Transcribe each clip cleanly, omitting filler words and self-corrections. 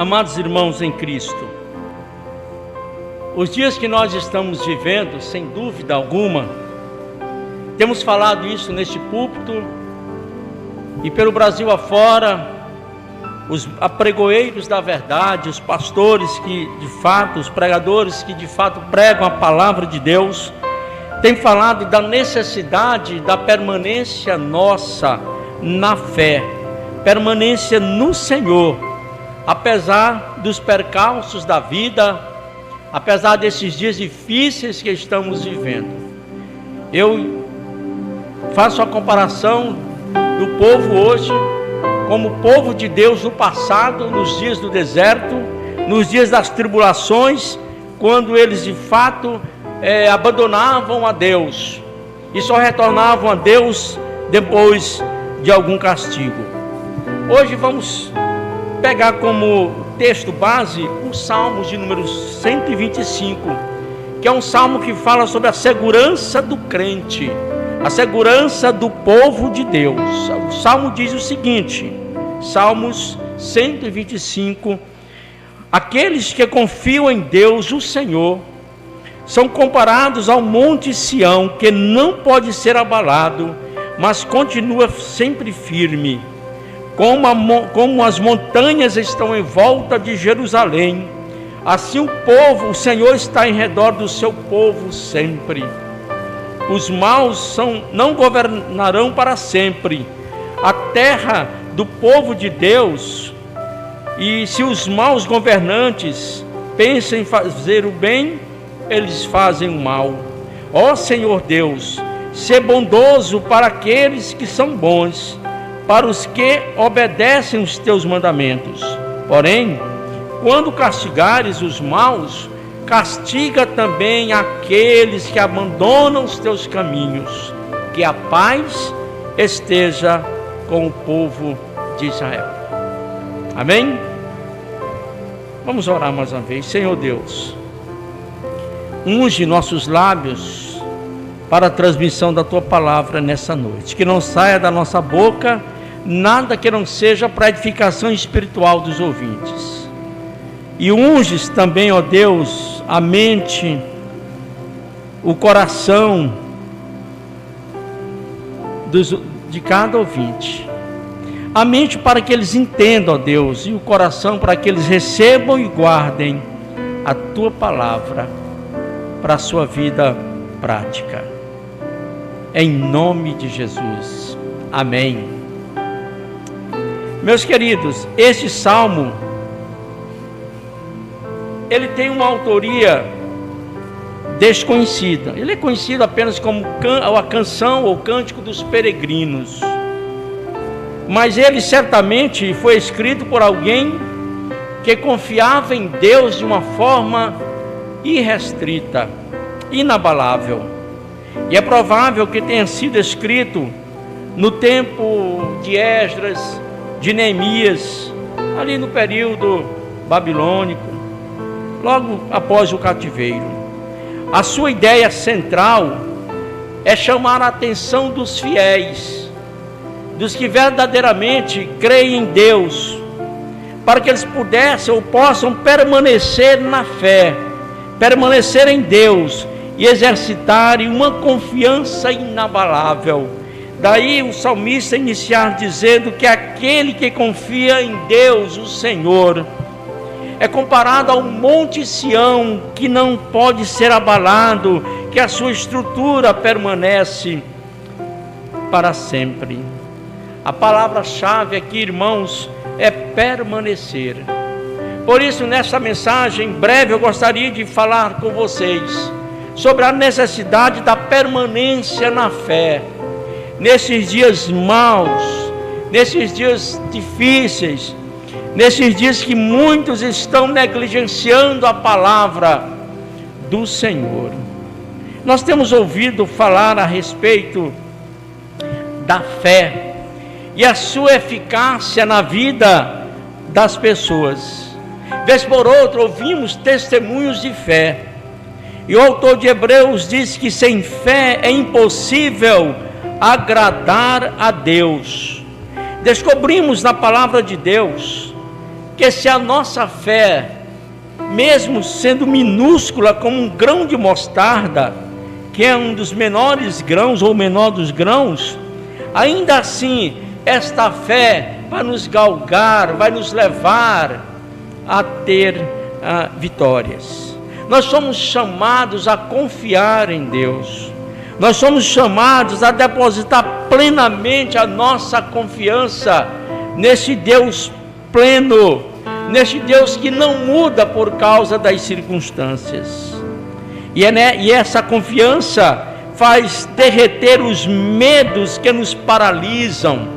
Amados irmãos em Cristo, os dias que nós estamos vivendo, sem dúvida alguma, temos falado isso neste púlpito e pelo Brasil afora, os apregoeiros da verdade, os pastores que de fato, os pregadores que de fato pregam a palavra de Deus, têm falado da necessidade da permanência nossa na fé, permanência no Senhor, apesar dos percalços da vida, apesar desses dias difíceis que estamos vivendo. Eu faço a comparação do povo hoje como o povo de Deus no passado, nos dias do deserto, nos dias das tribulações, quando eles de fato abandonavam a Deus e só retornavam a Deus depois de algum castigo. Hoje vamos pegar como texto base o Salmo de número 125, que é um salmo que fala sobre a segurança do crente, a segurança do povo de Deus. O salmo diz o seguinte, Salmos 125: aqueles que confiam em Deus, o Senhor, são comparados ao monte Sião, que não pode ser abalado, mas continua sempre firme. Como as montanhas estão em volta de Jerusalém, assim o Senhor está em redor do seu povo sempre. Os maus não governarão para sempre a terra do povo de Deus, e se os maus governantes pensam em fazer o bem, eles fazem o mal. Ó Senhor Deus, sê bondoso para aqueles que são bons, para os que obedecem os teus mandamentos. Porém, quando castigares os maus, castiga também aqueles que abandonam os teus caminhos. Que a paz esteja com o povo de Israel. Amém? Vamos orar mais uma vez. Senhor Deus, unge nossos lábios para a transmissão da tua palavra nessa noite. Que não saia da nossa boca nada que não seja para a edificação espiritual dos ouvintes. E unges também, ó Deus, a mente, o coração de cada ouvinte. A mente para que eles entendam, ó Deus, e o coração para que eles recebam e guardem a tua palavra para a sua vida prática. Em nome de Jesus. Amém. Meus queridos, este salmo, ele tem uma autoria desconhecida. Ele é conhecido apenas como a canção ou cântico dos peregrinos. Mas ele certamente foi escrito por alguém que confiava em Deus de uma forma irrestrita, inabalável. E é provável que tenha sido escrito no tempo de Esdras, de Neemias, ali no período babilônico, logo após o cativeiro. A sua ideia central é chamar a atenção dos fiéis, dos que verdadeiramente creem em Deus, para que eles pudessem ou possam permanecer na fé, permanecer em Deus e exercitarem uma confiança inabalável. Daí o salmista iniciar dizendo que aquele que confia em Deus, o Senhor, é comparado ao monte Sião, que não pode ser abalado, que a sua estrutura permanece para sempre. A palavra-chave aqui, irmãos, é permanecer. Por isso, nesta mensagem breve, eu gostaria de falar com vocês sobre a necessidade da permanência na fé. Nesses dias maus, nesses dias difíceis, nesses dias que muitos estão negligenciando a palavra do Senhor. Nós temos ouvido falar a respeito da fé e a sua eficácia na vida das pessoas. Vez por outra ouvimos testemunhos de fé, e o autor de Hebreus diz que sem fé é impossível agradar a Deus. Descobrimos na palavra de Deus que se a nossa fé, mesmo sendo minúscula como um grão de mostarda, que é um dos menores grãos ou o menor dos grãos, ainda assim esta fé vai nos galgar, vai nos levar a ter vitórias. Nós somos chamados a confiar em Deus. Nós somos chamados a depositar plenamente a nossa confiança nesse Deus pleno, neste Deus que não muda por causa das circunstâncias. E essa confiança faz derreter os medos que nos paralisam.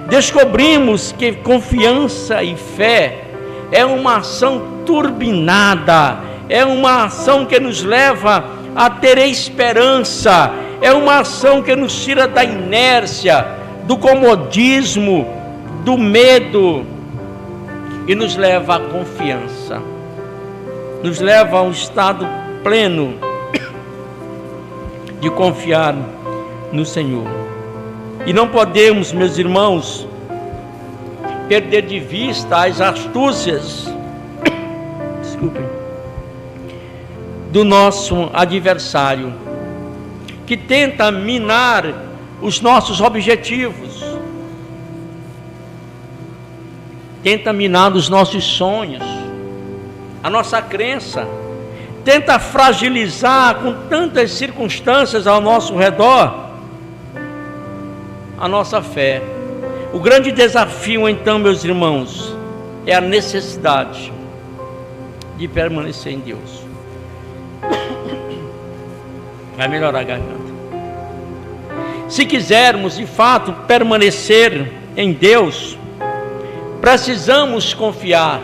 Descobrimos que confiança e fé é uma ação turbinada, é uma ação que nos leva a ter esperança, é uma ação que nos tira da inércia, do comodismo, do medo, e nos leva à confiança, nos leva a um estado pleno de confiar no Senhor. E não podemos, meus irmãos, perder de vista as astúcias do nosso adversário, que tenta minar os nossos objetivos, tenta minar os nossos sonhos, a nossa crença, tenta fragilizar com tantas circunstâncias ao nosso redor a nossa fé. O grande desafio então, meus irmãos, é a necessidade de permanecer em Deus. Vai melhorar a garganta. Se quisermos de fato permanecer em Deus, precisamos confiar,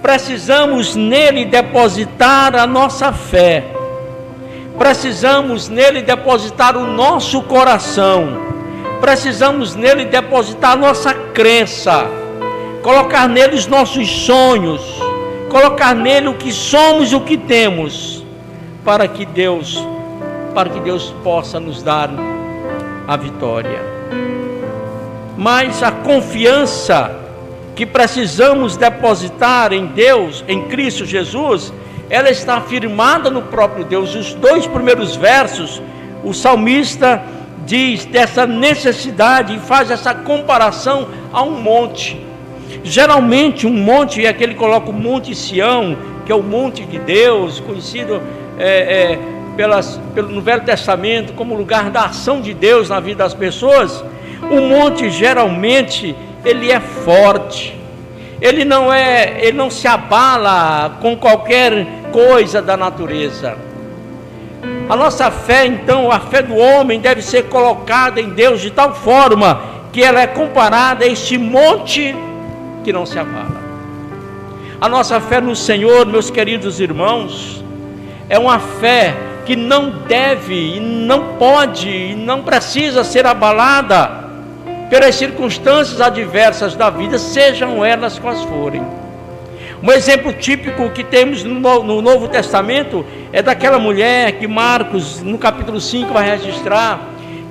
precisamos nele depositar a nossa fé, precisamos nele depositar o nosso coração, precisamos nele depositar a nossa crença, colocar nele os nossos sonhos, colocar nele o que somos e o que temos, para que Deus possa nos dar a vitória. Mas a confiança que precisamos depositar em Deus, em Cristo Jesus, ela está firmada no próprio Deus. Os 2 primeiros versos, o salmista diz dessa necessidade e faz essa comparação a um monte. Geralmente um monte é aquele que coloca o Monte Sião, que é o monte de Deus, conhecido no Velho Testamento como lugar da ação de Deus na vida das pessoas. O monte geralmente ele é forte, ele não se abala com qualquer coisa da natureza. A nossa fé, então, a fé do homem deve ser colocada em Deus de tal forma que ela é comparada a este monte que não se abala. A nossa fé no Senhor, meus queridos irmãos, é uma fé que não deve, e não pode, e não precisa ser abalada pelas circunstâncias adversas da vida, sejam elas quais forem. Um exemplo típico que temos no Novo Testamento é daquela mulher que Marcos, no capítulo 5, vai registrar,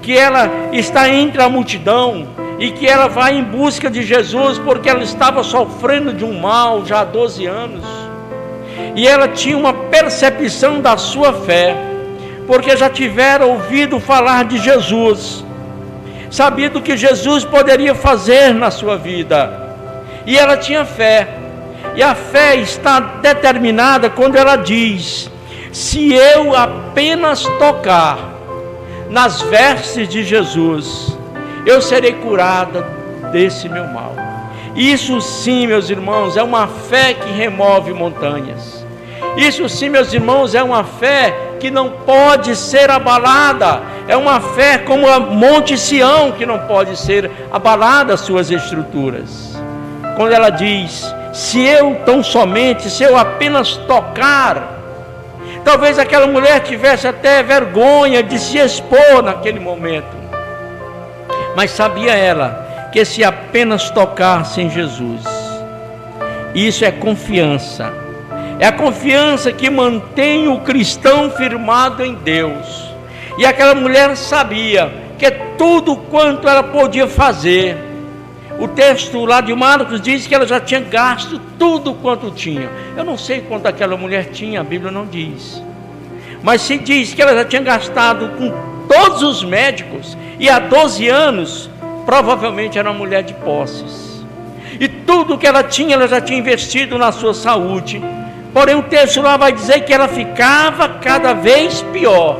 que ela está entre a multidão e que ela vai em busca de Jesus porque ela estava sofrendo de um mal já há 12 anos. E ela tinha uma percepção da sua fé, porque já tivera ouvido falar de Jesus, sabia do que Jesus poderia fazer na sua vida, e ela tinha fé. E a fé está determinada quando ela diz: se eu apenas tocar nas vestes de Jesus, eu serei curada desse meu mal. Isso sim, meus irmãos, é uma fé que remove montanhas. Isso sim, meus irmãos, é uma fé que não pode ser abalada. É uma fé como a Monte Sião, que não pode ser abalada as suas estruturas. Quando ela diz: se eu apenas tocar, talvez aquela mulher tivesse até vergonha de se expor naquele momento, mas sabia ela que se apenas tocasse em Jesus, isso é confiança, é a confiança que mantém o cristão firmado em Deus. E aquela mulher sabia que tudo quanto ela podia fazer, O texto lá de Marcos diz que ela já tinha gasto tudo quanto tinha. Eu não sei quanto aquela mulher tinha, a Bíblia não diz. Mas se diz que ela já tinha gastado com todos os médicos, e há 12 anos, provavelmente era uma mulher de posses. E tudo que ela tinha, ela já tinha investido na sua saúde. Porém o texto lá vai dizer que ela ficava cada vez pior.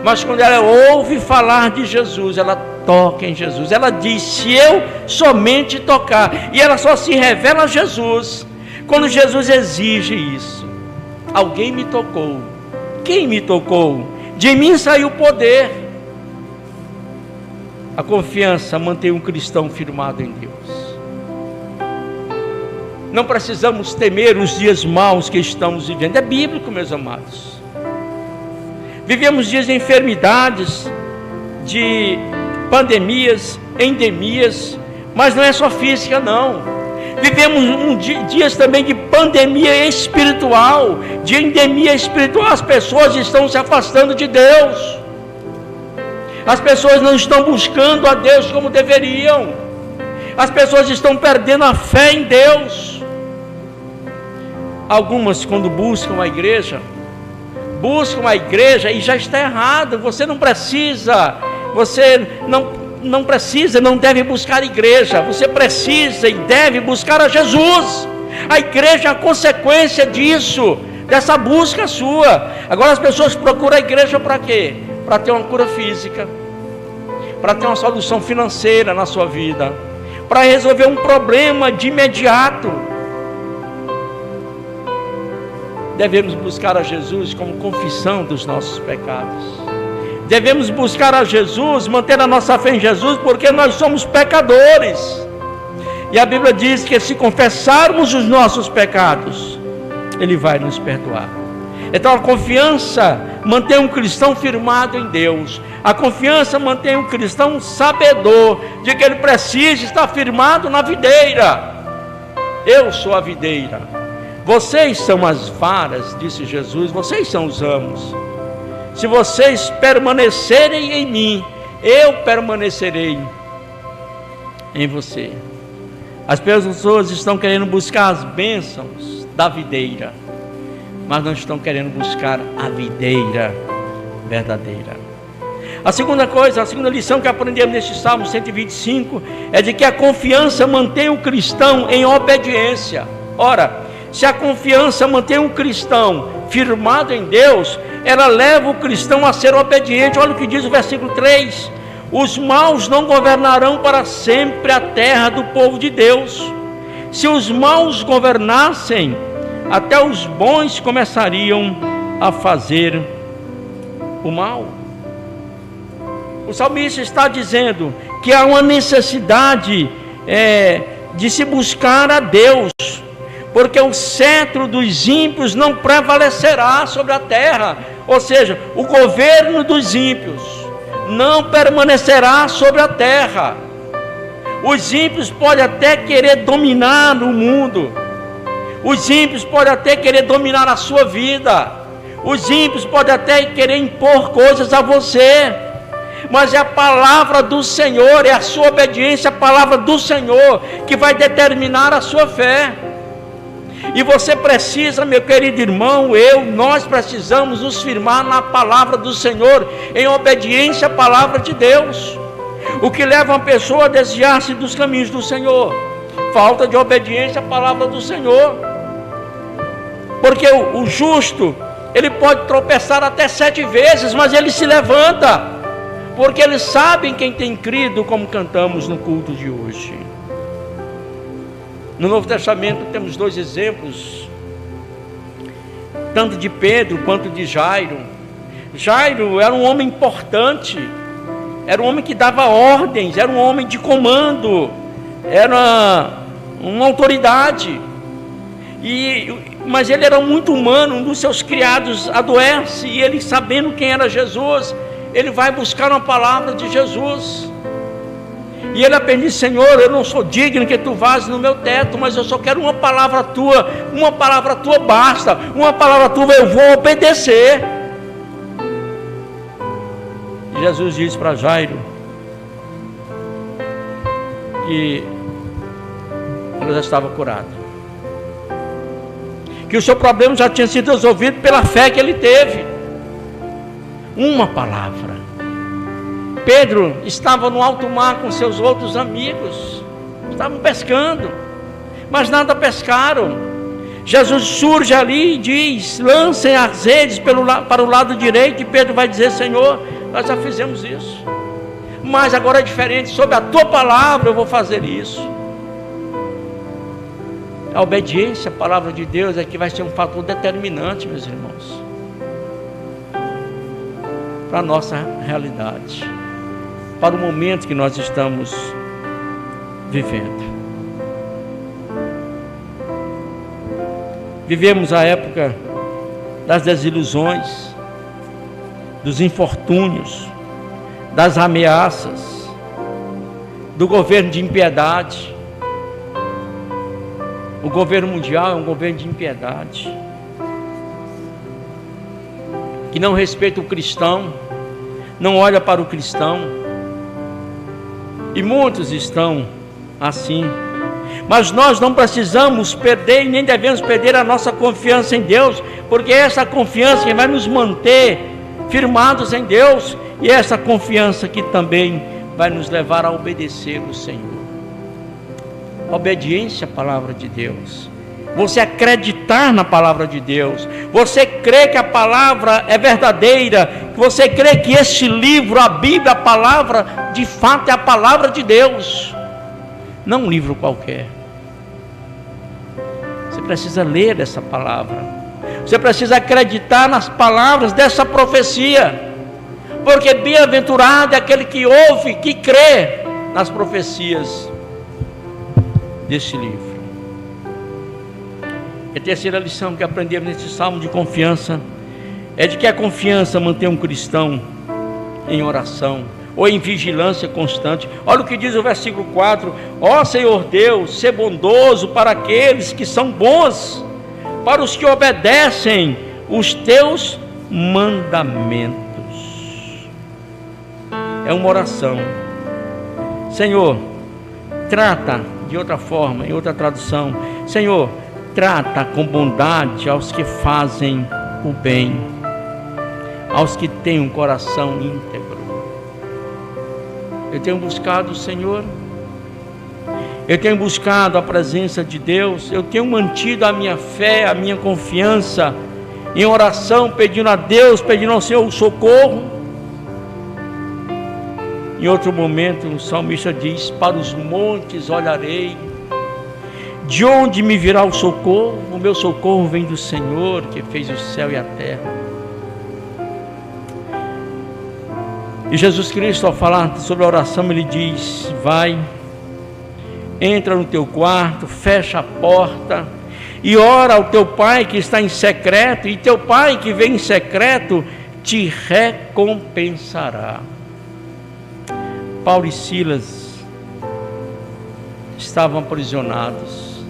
Mas quando ela ouve falar de Jesus, ela toca em Jesus. Ela diz: se eu somente tocar. E ela só se revela a Jesus quando Jesus exige isso. Alguém me tocou. Quem me tocou? De mim saiu poder. A confiança mantém um cristão firmado em Deus. Não precisamos temer os dias maus que estamos vivendo. É bíblico, meus amados. Vivemos dias de enfermidades, de pandemias, endemias, mas não é só física, não. Vivemos dias também de pandemia espiritual, de endemia espiritual. As pessoas estão se afastando de Deus. As pessoas não estão buscando a Deus como deveriam. As pessoas estão perdendo a fé em Deus. Algumas, quando buscam a igreja e já está errado. Você não precisa, não deve buscar a igreja. Você precisa e deve buscar a Jesus. A igreja é a consequência disso, dessa busca sua. Agora as pessoas procuram a igreja para quê? Para ter uma cura física, para ter uma solução financeira na sua vida, para resolver um problema de imediato. Devemos buscar a Jesus como confissão dos nossos pecados. Devemos buscar a Jesus, manter a nossa fé em Jesus, porque nós somos pecadores. E a Bíblia diz que se confessarmos os nossos pecados, Ele vai nos perdoar. Então a confiança mantém um cristão firmado em Deus. A confiança mantém um cristão sabedor de que ele precisa estar firmado na videira. Eu sou a videira. Vocês são as varas, disse Jesus, vocês são os ramos. Se vocês permanecerem em mim, eu permanecerei em você. As pessoas estão querendo buscar as bênçãos da videira, mas não estão querendo buscar a videira verdadeira. A segunda lição que aprendemos neste Salmo 125 é de que a confiança mantém o cristão em obediência. Ora, se a confiança mantém um cristão firmado em Deus, ela leva o cristão a ser obediente. Olha o que diz o versículo 3: os maus não governarão para sempre a terra do povo de Deus. Se os maus governassem, até os bons começariam a fazer o mal. O salmista está dizendo que há uma necessidade de se buscar a Deus, porque o cetro dos ímpios não prevalecerá sobre a terra. Ou seja, o governo dos ímpios não permanecerá sobre a terra. Os ímpios podem até querer dominar o mundo. Os ímpios podem até querer dominar a sua vida. Os ímpios podem até querer impor coisas a você. Mas é a palavra do Senhor, é a sua obediência à palavra do Senhor que vai determinar a sua fé. E você precisa, meu querido irmão, nós precisamos nos firmar na palavra do Senhor, em obediência à palavra de Deus. O que leva uma pessoa a desviar-se dos caminhos do Senhor? Falta de obediência à palavra do Senhor. Porque o justo, ele pode tropeçar até 7 vezes, mas ele se levanta, porque eles sabem quem tem crido, como cantamos no culto de hoje. No Novo Testamento temos 2 exemplos, tanto de Pedro quanto de Jairo. Jairo era um homem importante, era um homem que dava ordens, era um homem de comando, era uma autoridade, mas ele era muito humano. Um dos seus criados adoece, e ele, sabendo quem era Jesus, ele vai buscar uma palavra de Jesus. E ele aprende: Senhor, eu não sou digno que tu vás no meu teto, mas eu só quero uma palavra tua basta, uma palavra tua eu vou obedecer. E Jesus diz para Jairo: que ela já estava curada, que o seu problema já tinha sido resolvido pela fé que ele teve. Uma palavra. Pedro estava no alto mar com seus outros amigos, estavam pescando, mas nada pescaram. Jesus surge ali e diz: lancem as redes para o lado direito, e Pedro vai dizer: Senhor, nós já fizemos isso, mas agora é diferente, sob a tua palavra eu vou fazer isso. A obediência à palavra de Deus é que vai ser um fator determinante, meus irmãos, para a nossa realidade, para o momento que nós estamos vivendo. Vivemos a época das desilusões, dos infortúnios, das ameaças, do governo de impiedade. O governo mundial é um governo de impiedade, que não respeita o cristão, não olha para o cristão, e muitos estão assim. Mas nós não precisamos perder e nem devemos perder a nossa confiança em Deus, porque é essa confiança que vai nos manter firmados em Deus, e é essa confiança que também vai nos levar a obedecer o Senhor. Obediência à palavra de Deus, você acreditar na palavra de Deus, você crê que a palavra é verdadeira, você crê que este livro, a Bíblia, a palavra, de fato é a palavra de Deus, não um livro qualquer. Você precisa ler essa palavra, você precisa acreditar nas palavras dessa profecia, porque bem-aventurado é aquele que ouve, que crê nas profecias deste livro. E a terceira lição que aprendemos nesse salmo de confiança é de que a confiança mantém um cristão em oração ou em vigilância constante. Olha o que diz o versículo 4: ó Senhor Deus, sê bondoso para aqueles que são bons, para os que obedecem os teus mandamentos. É uma oração. Senhor, trata de outra forma, em outra tradução, Senhor, trata com bondade aos que fazem o bem, aos que têm um coração íntegro. Eu tenho buscado o Senhor, eu tenho buscado a presença de Deus, eu tenho mantido a minha fé, a minha confiança em oração, pedindo a Deus, pedindo ao Senhor o socorro. Em outro momento o salmista diz: para os montes olharei, de onde me virá o socorro? O meu socorro vem do Senhor, que fez o céu e a terra. E Jesus Cristo, ao falar sobre a oração, ele diz: vai, entra no teu quarto, fecha a porta e ora ao teu Pai que está em secreto, e teu Pai que vem em secreto te recompensará. Paulo e Silas estavam aprisionados,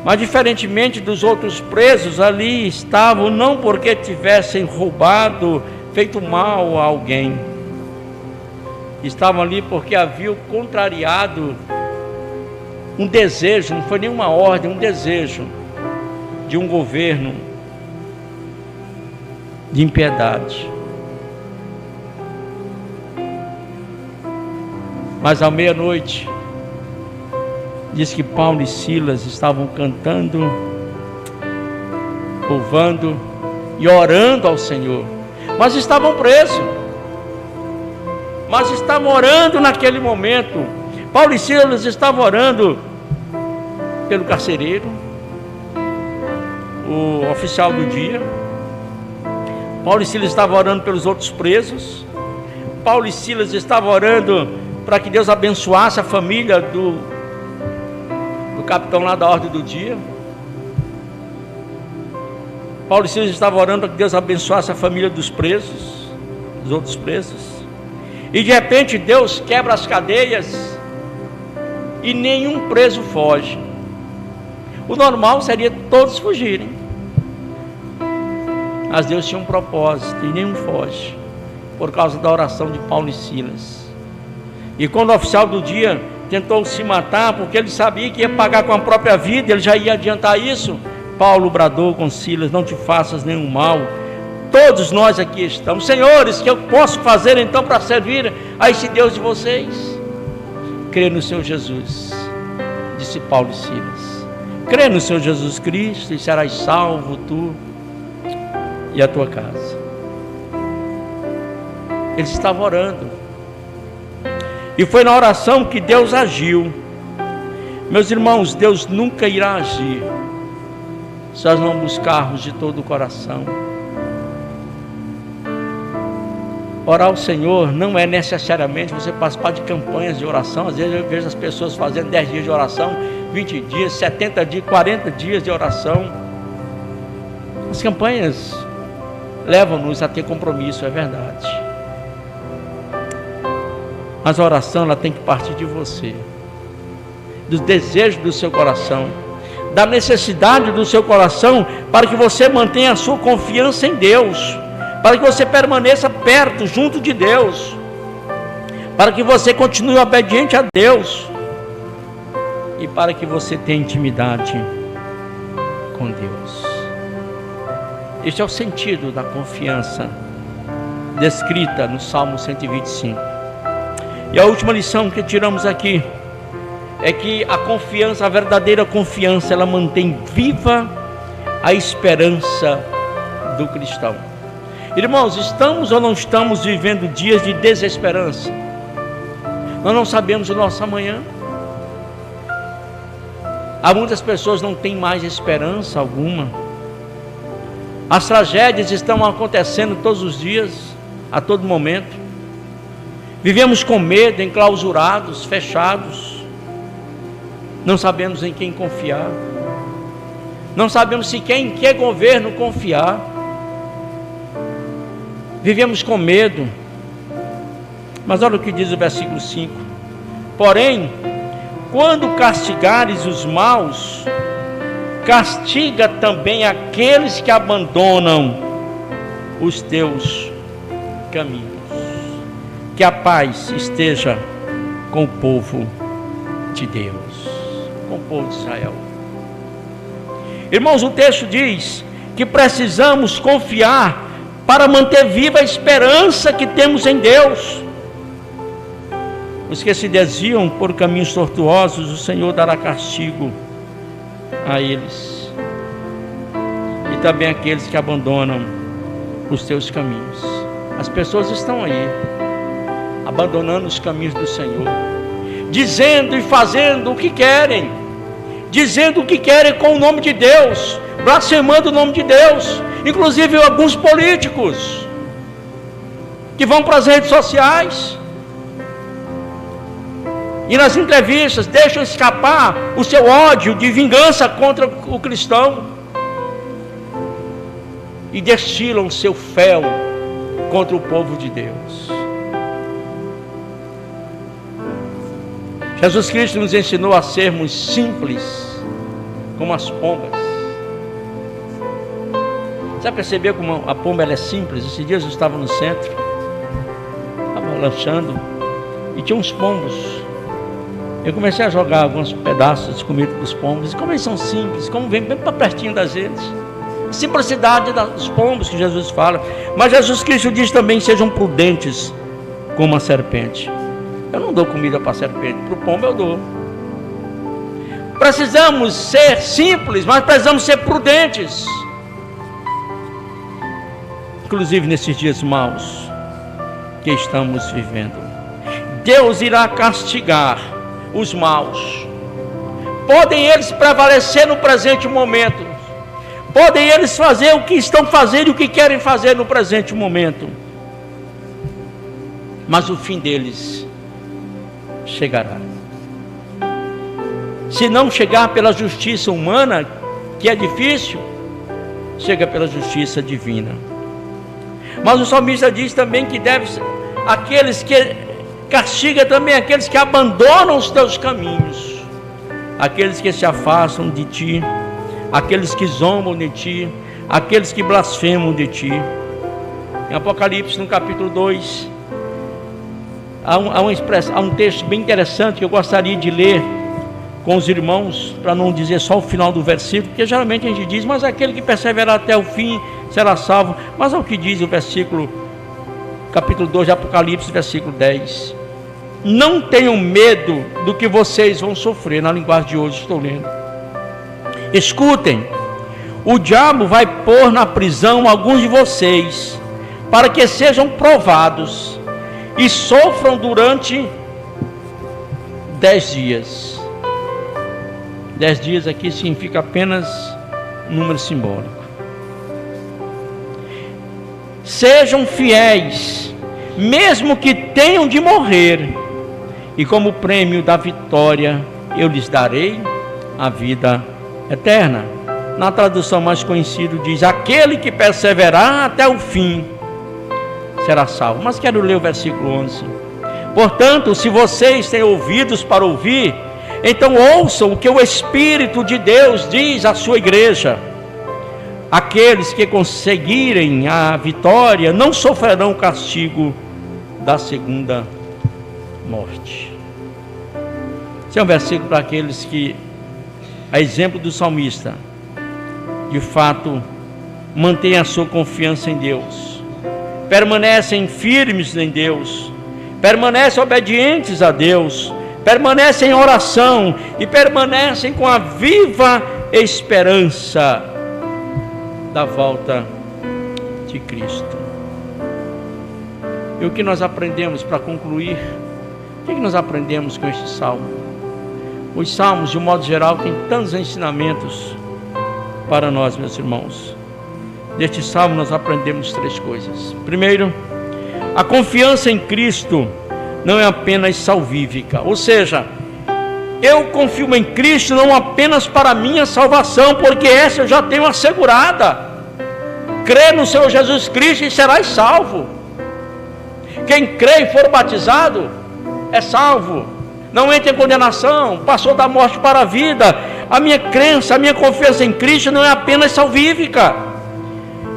mas diferentemente dos outros presos, ali estavam não porque tivessem roubado, feito mal a alguém, estavam ali porque haviam contrariado um desejo, não foi nenhuma ordem, um desejo de um governo de impiedade. Mas à meia-noite, diz que Paulo e Silas estavam cantando, louvando e orando ao Senhor, mas estavam presos, mas estavam orando naquele momento. Paulo e Silas estavam orando pelo carcereiro, o oficial do dia. Paulo e Silas estavam orando pelos outros presos. Paulo e Silas estavam orando para que Deus abençoasse a família do capitão lá da ordem do dia. Paulo e Silas estavam orando para que Deus abençoasse a família dos presos, dos outros presos. E de repente Deus quebra as cadeias e nenhum preso foge. O normal seria todos fugirem, mas Deus tinha um propósito e nenhum foge, por causa da oração de Paulo e Silas. E quando o oficial do dia tentou se matar, porque ele sabia que ia pagar com a própria vida, ele já ia adiantar isso, Paulo bradou com Silas: não te faças nenhum mal. Todos nós aqui estamos. Senhores, que eu posso fazer então para servir a esse Deus de vocês? Crê no Senhor Jesus, disse Paulo e Silas. Crê no Senhor Jesus Cristo e serás salvo, tu e a tua casa. Eles estavam orando, e foi na oração que Deus agiu. Meus irmãos, Deus nunca irá agir se nós não buscarmos de todo o coração. Orar ao Senhor não é necessariamente você participar de campanhas de oração. Às vezes eu vejo as pessoas fazendo 10 dias de oração, 20 dias, 70 dias, 40 dias de oração. As campanhas levam-nos a ter compromisso, é verdade. Mas a oração, ela tem que partir de você, dos desejos do seu coração, da necessidade do seu coração, para que você mantenha a sua confiança em Deus, para que você permaneça perto, junto de Deus, para que você continue obediente a Deus, e para que você tenha intimidade com Deus. Este é o sentido da confiança descrita no Salmo 125. E a última lição que tiramos aqui é que a confiança, a verdadeira confiança, ela mantém viva a esperança do cristão. Irmãos, estamos ou não estamos vivendo dias de desesperança? Nós não sabemos o nosso amanhã. Há muitas pessoas que não têm mais esperança alguma. As tragédias estão acontecendo todos os dias, a todo momento. Vivemos com medo, enclausurados, fechados. Não sabemos em quem confiar. Não sabemos sequer em que governo confiar. Vivemos com medo. Mas olha o que diz o versículo 5: porém, quando castigares os maus, castiga também aqueles que abandonam os teus caminhos. Que a paz esteja com o povo de Deus, com o povo de Israel. Irmãos, o texto diz que precisamos confiar para manter viva a esperança que temos em Deus. Os que se desviam por caminhos tortuosos, o Senhor dará castigo a eles, e também aqueles que abandonam os teus caminhos. As pessoas estão aí, abandonando os caminhos do Senhor, dizendo e fazendo o que querem, dizendo o que querem com o nome de Deus, blasfemando o nome de Deus. Inclusive alguns políticos que vão para as redes sociais e nas entrevistas deixam escapar o seu ódio de vingança contra o cristão e destilam o seu fel contra o povo de Deus. Jesus Cristo nos ensinou a sermos simples como as pombas. Já percebeu como a pomba ela é simples? Esses dias eu estava no centro, estava lanchando, e tinha uns pombos. Eu comecei a jogar alguns pedaços de comida para os pombos, e como eles são simples, como vem bem para pertinho das redes. Simplicidade dos pombos que Jesus fala. Mas Jesus Cristo diz também: sejam prudentes como a serpente. Eu não dou comida para a serpente, para o pombo eu dou. Precisamos ser simples, mas precisamos ser prudentes. Inclusive nesses dias maus que estamos vivendo, Deus irá castigar os maus. Podem eles prevalecer no presente momento, podem eles fazer o que estão fazendo e o que querem fazer no presente momento, mas o fim deles chegará. Se não chegar pela justiça humana, que é difícil, chega pela justiça divina. Mas o salmista diz também que deve ser aqueles que castiga também aqueles que abandonam os teus caminhos, aqueles que se afastam de ti, aqueles que zombam de ti, aqueles que blasfemam de ti. Em Apocalipse, no capítulo 2, há um texto bem interessante que eu gostaria de ler com os irmãos, para não dizer só o final do versículo, porque geralmente a gente diz, mas aquele que perseverar até o fim será salvo. Mas é o que diz o versículo, capítulo 2 de Apocalipse, versículo 10. Não tenham medo do que vocês vão sofrer. Na linguagem de hoje estou lendo. Escutem, o diabo vai pôr na prisão alguns de vocês, para que sejam provados e sofram durante 10 dias. 10 dias aqui significa apenas um número simbólico. Sejam fiéis, mesmo que tenham de morrer, e como prêmio da vitória eu lhes darei a vida eterna. Na tradução mais conhecida diz: aquele que perseverar até o fim será salvo. Mas quero ler o versículo 11. Portanto, se vocês têm ouvidos para ouvir, então ouçam o que o Espírito de Deus diz à sua igreja. Aqueles que conseguirem a vitória não sofrerão o castigo da segunda morte. Esse é um versículo para aqueles que, a exemplo do salmista, de fato mantêm a sua confiança em Deus, permanecem firmes em Deus, permanecem obedientes a Deus, permanecem em oração e permanecem com a viva esperança da volta de Cristo. E o que nós aprendemos, para concluir, o que nós aprendemos com este salmo? Os salmos, de um modo geral, têm tantos ensinamentos para nós, meus irmãos. Neste salmo nós aprendemos 3 coisas. Primeiro, a confiança em Cristo não é apenas salvífica, ou seja, eu confio em Cristo não apenas para a minha salvação, porque essa eu já tenho assegurada. Crê no Senhor Jesus Cristo e serás salvo. Quem crê e for batizado é salvo, não entra em condenação, passou da morte para a vida. A minha crença, a minha confiança em Cristo não é apenas salvífica,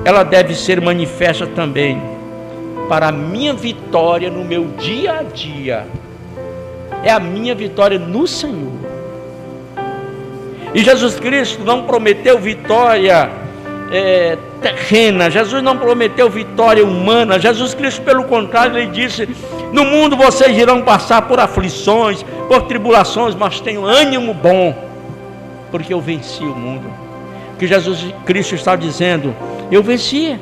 ela deve ser manifesta também para a minha vitória no meu dia a dia. É a minha vitória no Senhor. E Jesus Cristo não prometeu vitória terrena, Jesus não prometeu vitória humana. Jesus Cristo, pelo contrário, ele disse: no mundo vocês irão passar por aflições, por tribulações, mas tenham ânimo bom, porque eu venci o mundo. O que Jesus Cristo está dizendo: eu venci,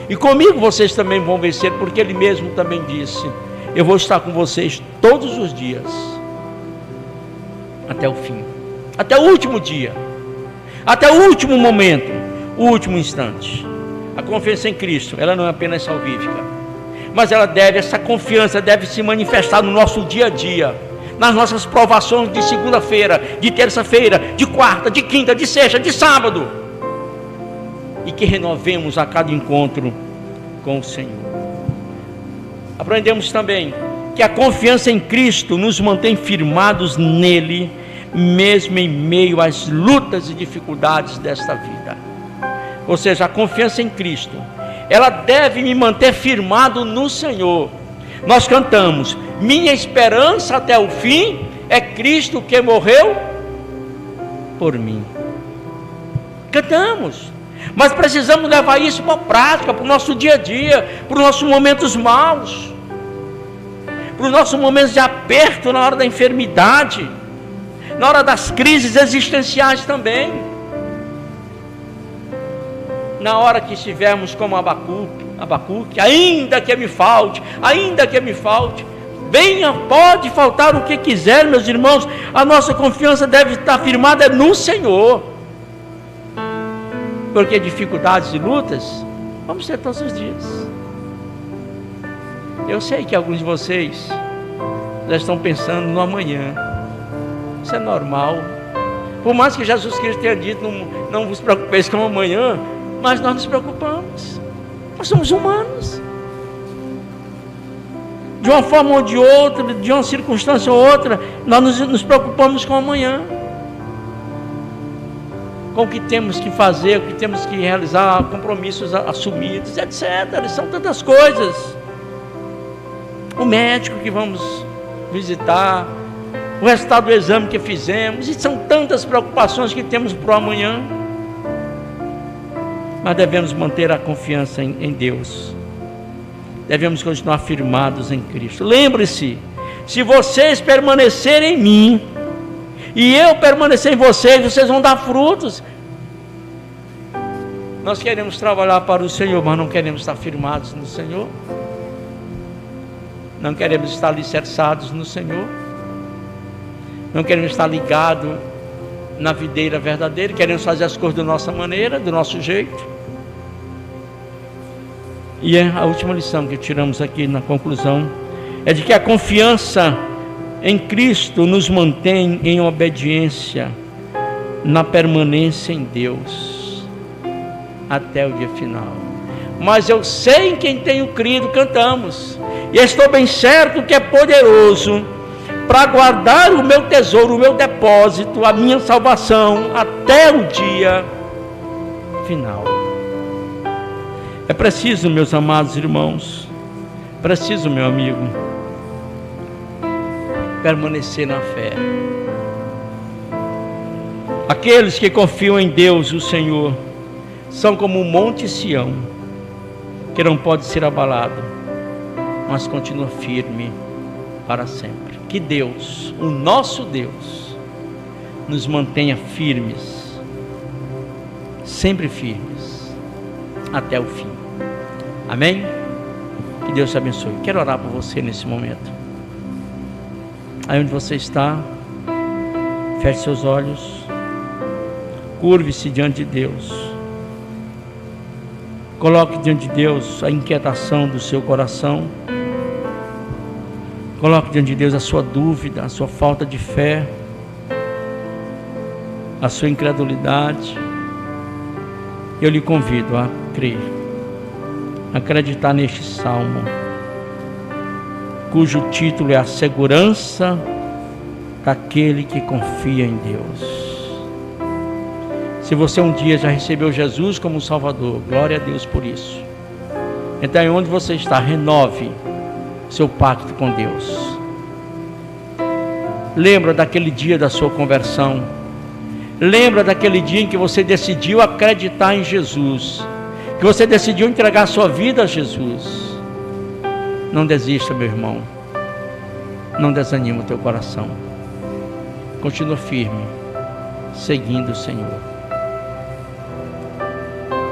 e comigo vocês também vão vencer, porque Ele mesmo também disse: eu vou estar com vocês todos os dias, até o fim, até o último dia, até o último momento, o último instante. A confiança em Cristo, ela não é apenas salvífica, mas essa confiança deve se manifestar no nosso dia a dia, nas nossas provações de segunda-feira, de terça-feira, de quarta, de quinta, de sexta, de sábado, e que renovemos a cada encontro com o Senhor. Aprendemos também que a confiança em Cristo nos mantém firmados nele, mesmo em meio às lutas e dificuldades desta vida. Ou seja, a confiança em Cristo, ela deve me manter firmado no Senhor. Nós cantamos: minha esperança até o fim é Cristo que morreu por mim. Cantamos, mas precisamos levar isso para a prática, para o nosso dia a dia, para os nossos momentos maus, para os nossos momentos de aperto, na hora da enfermidade, na hora das crises existenciais também, na hora que estivermos como Abacuque, ainda que me falte, venha, pode faltar o que quiser, meus irmãos, a nossa confiança deve estar firmada no Senhor, porque dificuldades e lutas vamos ter todos os dias. Eu sei que alguns de vocês já estão pensando no amanhã. Isso é normal. Por mais que Jesus Cristo tenha dito: não vos preocupeis com o amanhã, mas nós nos preocupamos. Nós somos humanos. De uma forma ou de outra, de uma circunstância ou outra, nós nos preocupamos com o amanhã, com o que temos que fazer, o que temos que realizar, compromissos assumidos, etc. São tantas coisas. o médico que vamos visitar, o resultado do exame que fizemos, e são tantas preocupações que temos para o amanhã. Mas devemos manter a confiança em Deus, devemos continuar firmados em Cristo. Lembre-se, se vocês permanecerem em mim, e eu permanecer em vocês, vocês vão dar frutos. Nós queremos trabalhar para o Senhor, mas não queremos estar firmados no Senhor, não queremos estar alicerçados no Senhor, não queremos estar ligados na videira verdadeira, queremos fazer as coisas da nossa maneira, do nosso jeito. E a última lição que tiramos aqui na conclusão é de que a confiança em Cristo nos mantém em obediência, na permanência em Deus até o dia final. Mas eu sei em quem tenho crido, cantamos, e estou bem certo que é poderoso para guardar o meu tesouro, o meu depósito, a minha salvação até o dia final. É preciso, meus amados irmãos, preciso, meu amigo, permanecer na fé. Aqueles que confiam em Deus, o Senhor, são como o monte Sião, que não pode ser abalado, mas continua firme para sempre. Que Deus, o nosso Deus, nos mantenha firmes, sempre firmes, até o fim. Amém? Que Deus te abençoe. Quero orar por você nesse momento. Aí onde você está, feche seus olhos, curve-se diante de Deus, coloque diante de Deus a inquietação do seu coração, coloque diante de Deus a sua dúvida, a sua falta de fé, a sua incredulidade. Eu lhe convido a crer, a acreditar neste salmo, cujo título é a segurança daquele que confia em Deus. Se você um dia já recebeu Jesus como Salvador, glória a Deus por isso. Então, onde você está, renove seu pacto com Deus. Lembra daquele dia da sua conversão. Lembra daquele dia em que você decidiu acreditar em Jesus, que você decidiu entregar sua vida a Jesus. Não desista, meu irmão. Não desanima o teu coração. Continua firme, seguindo o Senhor.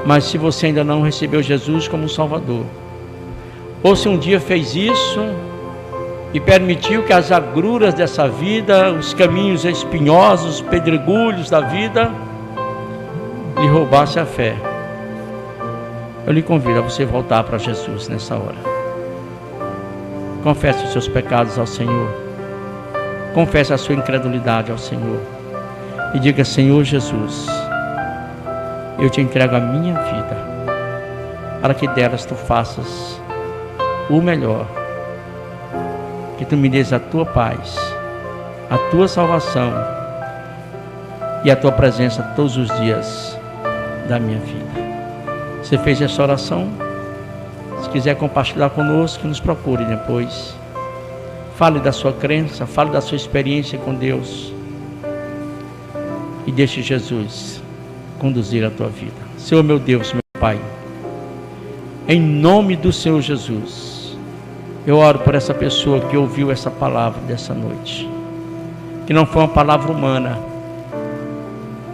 Mas se você ainda não recebeu Jesus como Salvador, ou se um dia fez isso e permitiu que as agruras dessa vida, os caminhos espinhosos, os pedregulhos da vida, lhe roubasse a fé, eu lhe convido a você voltar para Jesus nessa hora. Confesse os seus pecados ao Senhor, confesse a sua incredulidade ao Senhor e diga: Senhor Jesus, eu te entrego a minha vida, para que delas tu faças o melhor, que tu me dês a tua paz, a tua salvação e a tua presença todos os dias da minha vida. Você fez essa oração? Se quiser compartilhar conosco, nos procure depois. Fale da sua crença, fale da sua experiência com Deus e deixe Jesus conduzir a tua vida. Senhor meu Deus, meu Pai, em nome do Senhor Jesus, eu oro por essa pessoa que ouviu essa palavra dessa noite, que não foi uma palavra humana,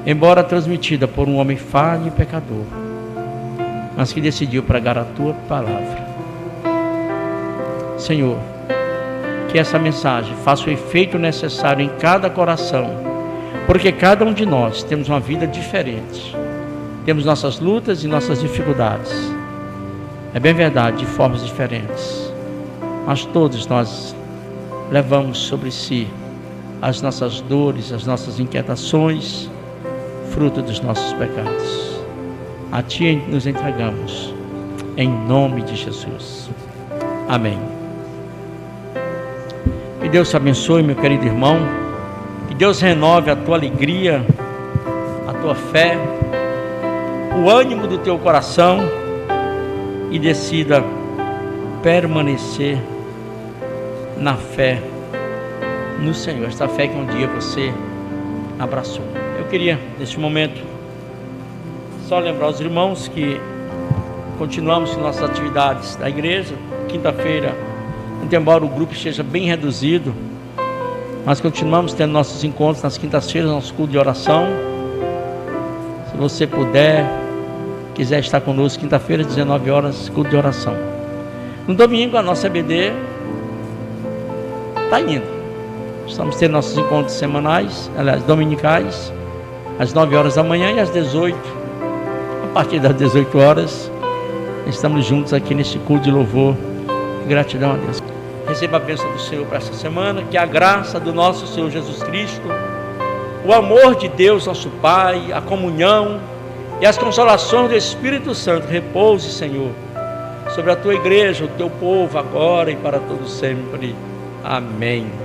embora transmitida por um homem falho e pecador, mas que decidiu pregar a tua palavra. Senhor, que essa mensagem faça o efeito necessário em cada coração, porque cada um de nós temos uma vida diferente, temos nossas lutas e nossas dificuldades, é bem verdade, de formas diferentes, mas todos nós levamos sobre si as nossas dores, as nossas inquietações, fruto dos nossos pecados. A Ti nos entregamos, em nome de Jesus. Amém. Que Deus te abençoe, meu querido irmão. Que Deus renove a tua alegria, a tua fé, o ânimo do teu coração e decida permanecer na fé no Senhor, esta fé que um dia você abraçou. Eu queria, neste momento, só lembrar os irmãos que continuamos com nossas atividades da igreja. Quinta-feira, embora o grupo esteja bem reduzido, mas continuamos tendo nossos encontros nas quintas-feiras, nosso culto de oração. Se você puder, quiser estar conosco, quinta-feira, 19 horas, culto de oração. No domingo, a nossa EBD está indo. Estamos tendo nossos encontros semanais, aliás, dominicais, às 9 horas da manhã e às 18. A partir das 18 horas, estamos juntos aqui neste culto de louvor. Gratidão a Deus. Receba a bênção do Senhor para esta semana. Que a graça do nosso Senhor Jesus Cristo, o amor de Deus, nosso Pai, a comunhão e as consolações do Espírito Santo repouse, Senhor, sobre a tua igreja, o teu povo, agora e para todo sempre. Amém.